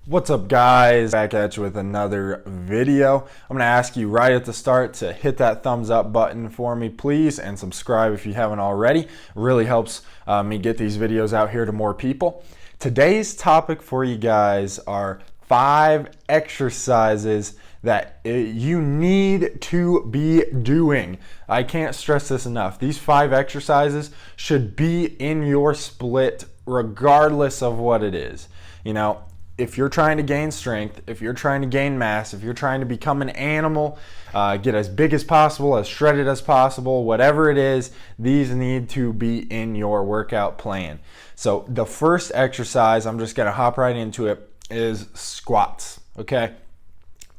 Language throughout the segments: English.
What's up, guys? Back at you with another video. I'm going to ask you right at the start to hit that thumbs up button for me, please, and subscribe if you haven't already. It really helps me get these videos out here to more people. Today's topic for you guys are 5 exercises that you need to be doing. I can't stress this enough. These 5 exercises should be in your split regardless of what it is. You know, if you're trying to gain strength, if you're trying to gain mass, if you're trying to become an animal, get as big as possible, as shredded as possible, whatever it is, these need to be in your workout plan. So the first exercise, I'm just going to hop right into it, is squats, okay?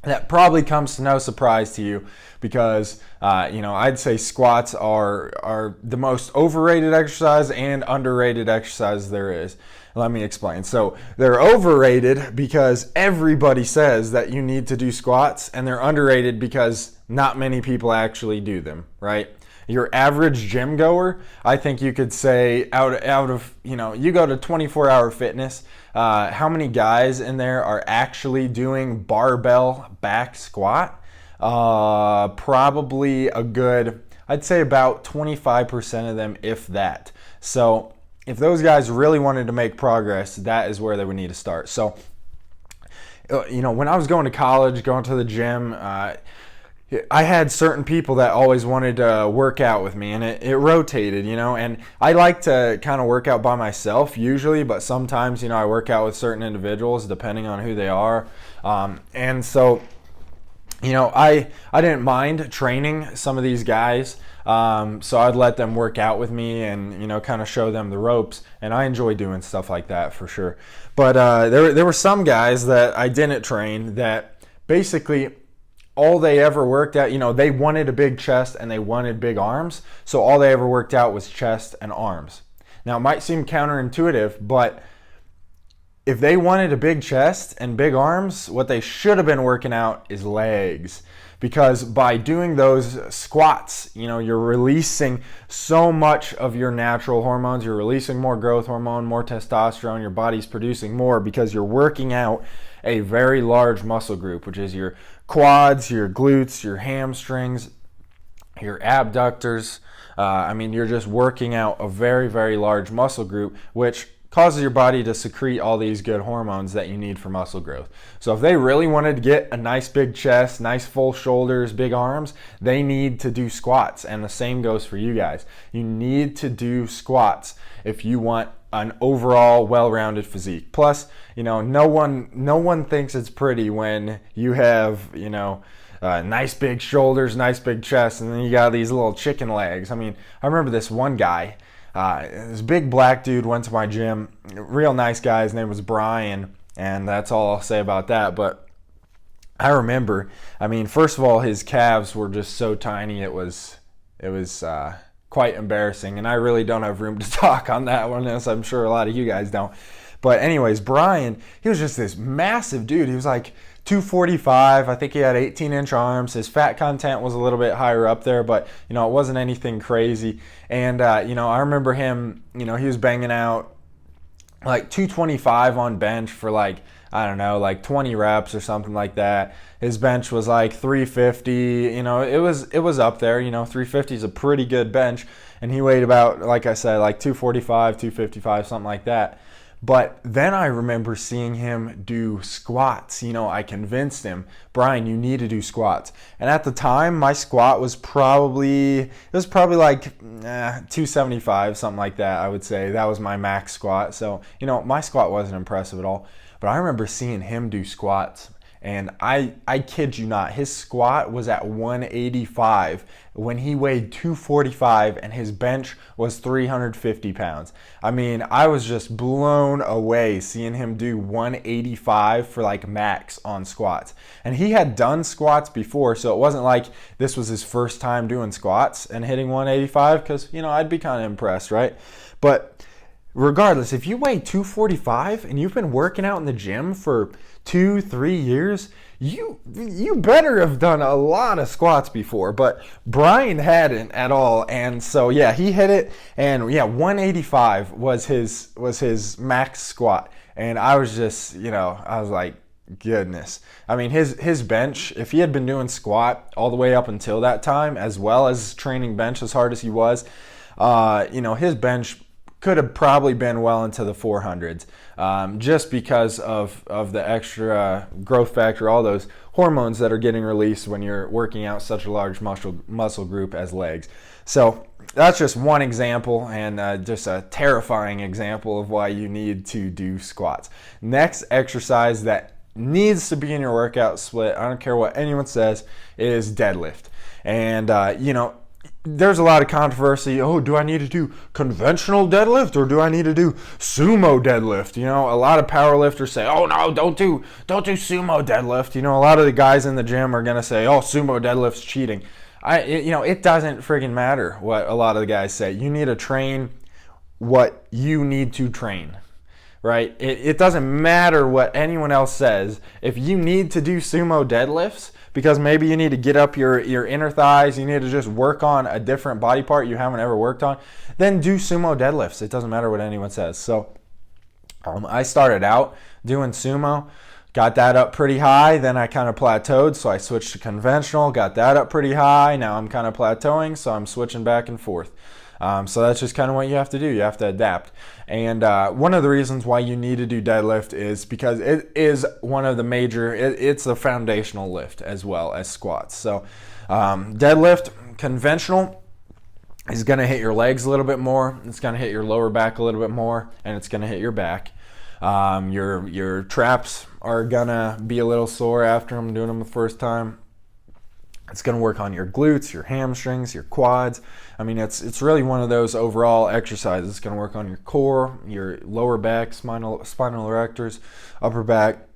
That probably comes to no surprise to you because, I'd say squats are the most overrated exercise and underrated exercise there is. Let me explain. So they're overrated because everybody says that you need to do squats, and they're underrated because not many people actually do them, right? Your average gym goer, I think you could say out of, you go to 24-hour fitness, how many guys in there are actually doing barbell back squat? Probably a good, I'd say about 25% of them, if that. So if those guys really wanted to make progress, that is where they would need to start. So, when I was going to college, going to the gym, I had certain people that always wanted to work out with me, and it rotated, and I like to kind of work out by myself usually, but sometimes, I work out with certain individuals depending on who they are. And so, I didn't mind training some of these guys. So I'd let them work out with me and, kind of show them the ropes. And I enjoy doing stuff like that for sure. But there were some guys that I didn't train that basically all they ever worked out, they wanted a big chest and they wanted big arms. So all they ever worked out was chest and arms. Now, it might seem counterintuitive, but if they wanted a big chest and big arms, what they should have been working out is legs. Because by doing those squats, you're releasing so much of your natural hormones. You're releasing more growth hormone, more testosterone. Your body's producing more because you're working out a very large muscle group, which is your quads, your glutes, your hamstrings, your abductors. You're just working out a very, very large muscle group, which causes your body to secrete all these good hormones that you need for muscle growth. So if they really wanted to get a nice big chest, nice full shoulders, big arms, they need to do squats. And the same goes for you guys. You need to do squats if you want an overall well-rounded physique. Plus, no one thinks it's pretty when you have, nice big shoulders, nice big chest, and then you got these little chicken legs. I remember this one guy, this big black dude went to my gym, real nice guy. His name was Brian, and that's all I'll say about that. But I remember, first of all, his calves were just so tiny, it was quite embarrassing, and I really don't have room to talk on that one, as I'm sure a lot of you guys don't. But anyways, Brian, he was just this massive dude. He was like 245. I think he had 18-inch arms. His fat content was a little bit higher up there, but, it wasn't anything crazy. And, I remember him, he was banging out like 225 on bench for like 20 reps or something like that. His bench was like 350, it was up there, 350 is a pretty good bench. And he weighed about, like I said, like 245, 255, something like that. But then I remember seeing him do squats. I convinced him, Brian, you need to do squats. And at the time, my squat was probably like 275, something like that, I would say. That was my max squat. So, my squat wasn't impressive at all. But I remember seeing him do squats. And I kid you not, his squat was at 185 when he weighed 245 and his bench was 350 pounds. I was just blown away seeing him do 185 for like max on squats. And he had done squats before, so it wasn't like this was his first time doing squats and hitting 185 because, I'd be kind of impressed, right? But regardless, if you weigh 245 and you've been working out in the gym for 2-3 years, you better have done a lot of squats before. But Brian hadn't at all, and so yeah, he hit it, and yeah, 185 was his max squat. And I was just, I was like, goodness. I mean, his bench, if he had been doing squat all the way up until that time, as well as training bench as hard as he was, his bench could have probably been well into the 400s, just because of the extra growth factor, all those hormones that are getting released when you're working out such a large muscle group as legs. So that's just one example, and just a terrifying example of why you need to do squats. Next exercise that needs to be in your workout split, I don't care what anyone says, is deadlift. And there's a lot of controversy. Oh, do I need to do conventional deadlift or do I need to do sumo deadlift? A lot of powerlifters say, oh no, don't do sumo deadlift. A lot of the guys in the gym are gonna say, oh, sumo deadlift's cheating. It doesn't friggin' matter what a lot of the guys say. You need to train what you need to train, right? It doesn't matter what anyone else says. If you need to do sumo deadlifts because maybe you need to get up your inner thighs, you need to just work on a different body part you haven't ever worked on, then do sumo deadlifts. It doesn't matter what anyone says. So I started out doing sumo, got that up pretty high, then I kind of plateaued, so I switched to conventional, got that up pretty high, now I'm kind of plateauing, so I'm switching back and forth. So that's just kind of what you have to do. You have to adapt. And one of the reasons why you need to do deadlift is because it is one of the major, it's a foundational lift as well as squats. So deadlift, conventional, is going to hit your legs a little bit more. It's going to hit your lower back a little bit more, and it's going to hit your back. Your traps are going to be a little sore after I'm doing them the first time. It's going to work on your glutes, your hamstrings, your quads. I mean, it's really one of those overall exercises. It's going to work on your core, your lower back, spinal erectors, upper back.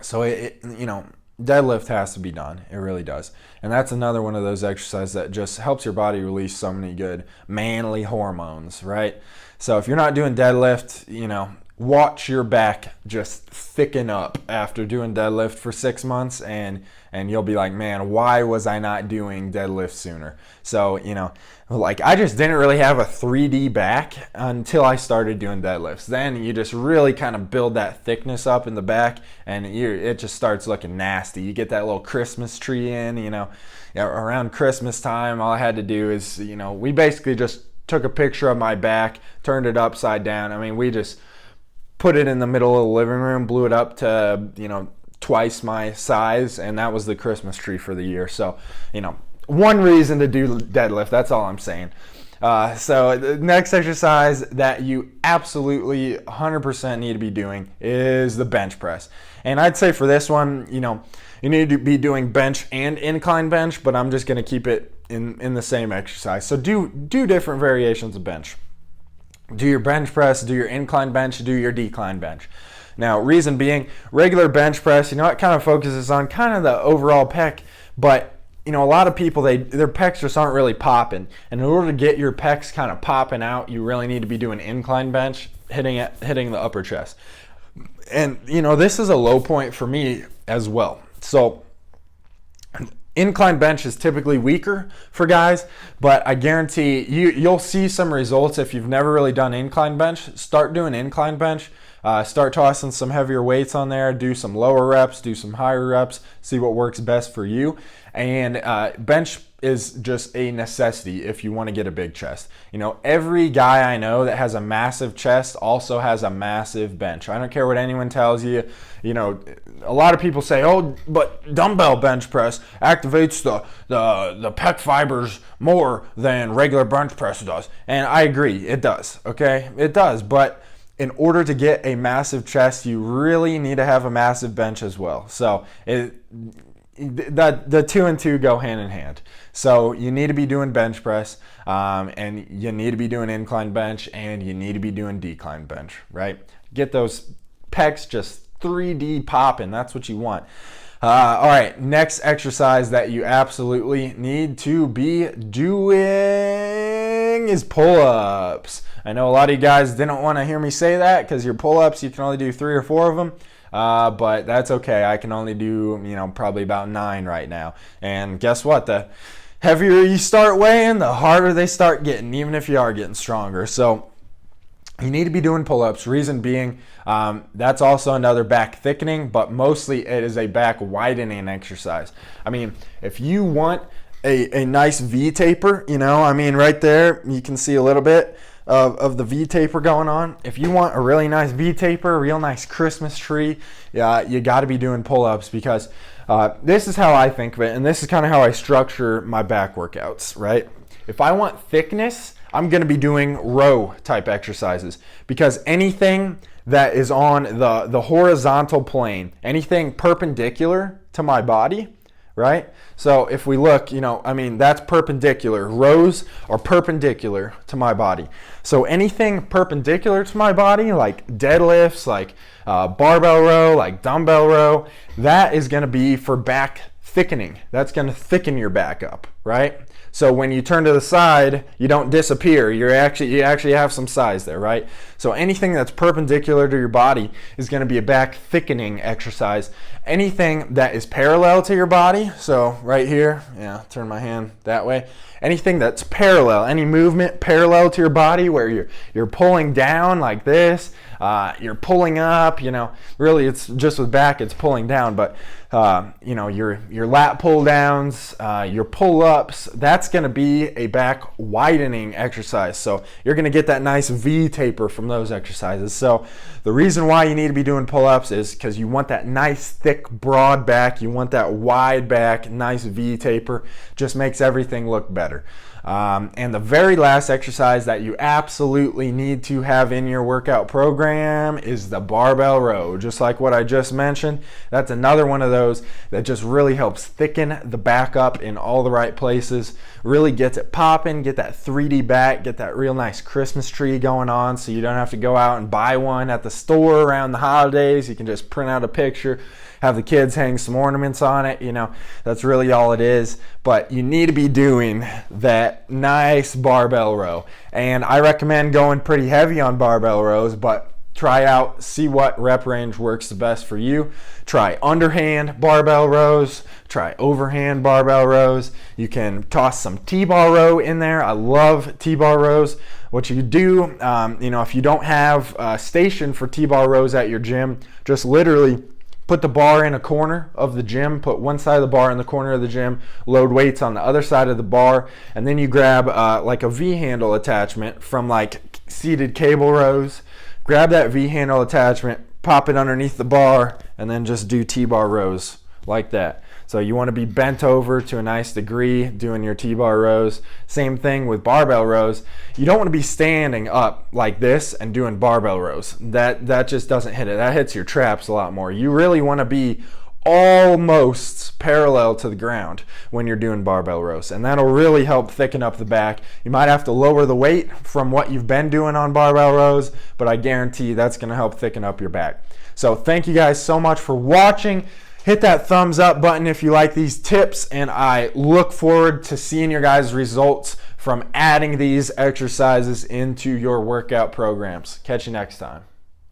So deadlift has to be done. It really does. And that's another one of those exercises that just helps your body release so many good manly hormones, right? So if you're not doing deadlift, watch your back just thicken up after doing deadlift for 6 months, and you'll be like, man, why was I not doing deadlift sooner? So, I just didn't really have a 3D back until I started doing deadlifts. Then you just really kind of build that thickness up in the back, and it just starts looking nasty. You get that little Christmas tree in, around Christmas time, all I had to do is, we basically just took a picture of my back, turned it upside down. I mean, we just put it in the middle of the living room, blew it up to, twice my size, and that was the Christmas tree for the year. So, one reason to do deadlift, that's all I'm saying. So the next exercise that you absolutely 100% need to be doing is the bench press. And I'd say for this one, you need to be doing bench and incline bench, but I'm just going to keep it in the same exercise. So do different variations of bench. Do your bench press, do your incline bench, do your decline bench. Now, reason being, regular bench press, it kind of focuses on kind of the overall pec, but a lot of people, their pecs just aren't really popping. And in order to get your pecs kind of popping out, you really need to be doing incline bench, hitting the upper chest. And this is a low point for me as well. So incline bench is typically weaker for guys, but I guarantee you'll see some results if you've never really done incline bench. Start doing incline bench. Start tossing some heavier weights on there. Do some lower reps, do some higher reps. See what works best for you. And bench is just a necessity if you want to get a big chest. Every guy I know that has a massive chest also has a massive bench. I don't care what anyone tells you. A lot of people say, oh, but dumbbell bench press activates the pec fibers more than regular bench press does. And I agree, it does, okay? It does, but in order to get a massive chest, you really need to have a massive bench as well. So the two and two go hand in hand. So you need to be doing bench press, and you need to be doing incline bench, and you need to be doing decline bench, right? Get those pecs just 3D popping. That's what you want. All right, next exercise that you absolutely need to be doing is pull-ups. I know a lot of you guys didn't want to hear me say that because your pull-ups, you can only do 3 or 4 of them. But that's okay. I can only do, probably about 9 right now. And guess what? The heavier you start weighing, the harder they start getting, even if you are getting stronger. So, You need to be doing pull-ups. Reason being, that's also another back thickening, but mostly it is a back widening exercise. I mean, if you want a nice V taper, you know, I mean, right there, you can see a little bit of the V taper going on. If you want a really nice V taper, a real nice Christmas tree, you got to be doing pull-ups, because this is how I think of it, and this is kind of how I structure my back workouts, right? If I want thickness, I'm going to be doing row type exercises, because anything that is on the horizontal plane, anything perpendicular to my body, right? So if we look, you know, I mean, that's perpendicular. Rows are perpendicular to my body. So anything perpendicular to my body, like deadlifts, like barbell row, like dumbbell row, that is going to be for back thickening. That's going to thicken your back up, right? So when you turn to the side, you don't disappear. You actually have some size there, right? So anything that's perpendicular to your body is going to be a back thickening exercise. Anything that is parallel to your body, so right here, turn my hand that way. Anything that's parallel, any movement parallel to your body, where you're pulling down like this, you're pulling up, you know, really it's just with back, it's pulling down, but you know, your lat pull downs, your pull-ups, that's going to be a back widening exercise. So you're going to get that nice V taper from those exercises. So the reason why you need to be doing pull-ups is because you want that nice thick broad back, you want that wide back, nice V taper, just makes everything look better. And the very last exercise that you absolutely need to have in your workout program is the barbell row. Just like what I just mentioned, that's another one of those that just really helps thicken the back up in all the right places, really gets it popping, get that 3D back, get that real nice Christmas tree going on, so you don't have to go out and buy one at the store around the holidays. You can just print out a picture, have the kids hang some ornaments on it, you know, that's really all it is. But you need to be doing that nice barbell row. And I recommend going pretty heavy on barbell rows, but try out, see what rep range works the best for you. Try underhand barbell rows, try overhand barbell rows. You can toss some T-bar row in there. I love T-bar rows. What you do, you know, if you don't have a station for T-bar rows at your gym, just literally put the bar in a corner of the gym, put one side of the bar in the corner of the gym, load weights on the other side of the bar, and then you grab like a V-handle attachment from like seated cable rows, grab that V-handle attachment, pop it underneath the bar, and then just do T-bar rows like that. So you want to be bent over to a nice degree doing your T-bar rows. Same thing with barbell rows. You don't want to be standing up like this and doing barbell rows. That just doesn't hit it. That hits your traps a lot more. You really want to be almost parallel to the ground when you're doing barbell rows, and that'll really help thicken up the back. You might have to lower the weight from what you've been doing on barbell rows, but I guarantee that's going to help thicken up your back. So thank you guys so much for watching. Hit that thumbs up button if you like these tips, and I look forward to seeing your guys' results from adding these exercises into your workout programs. Catch you next time.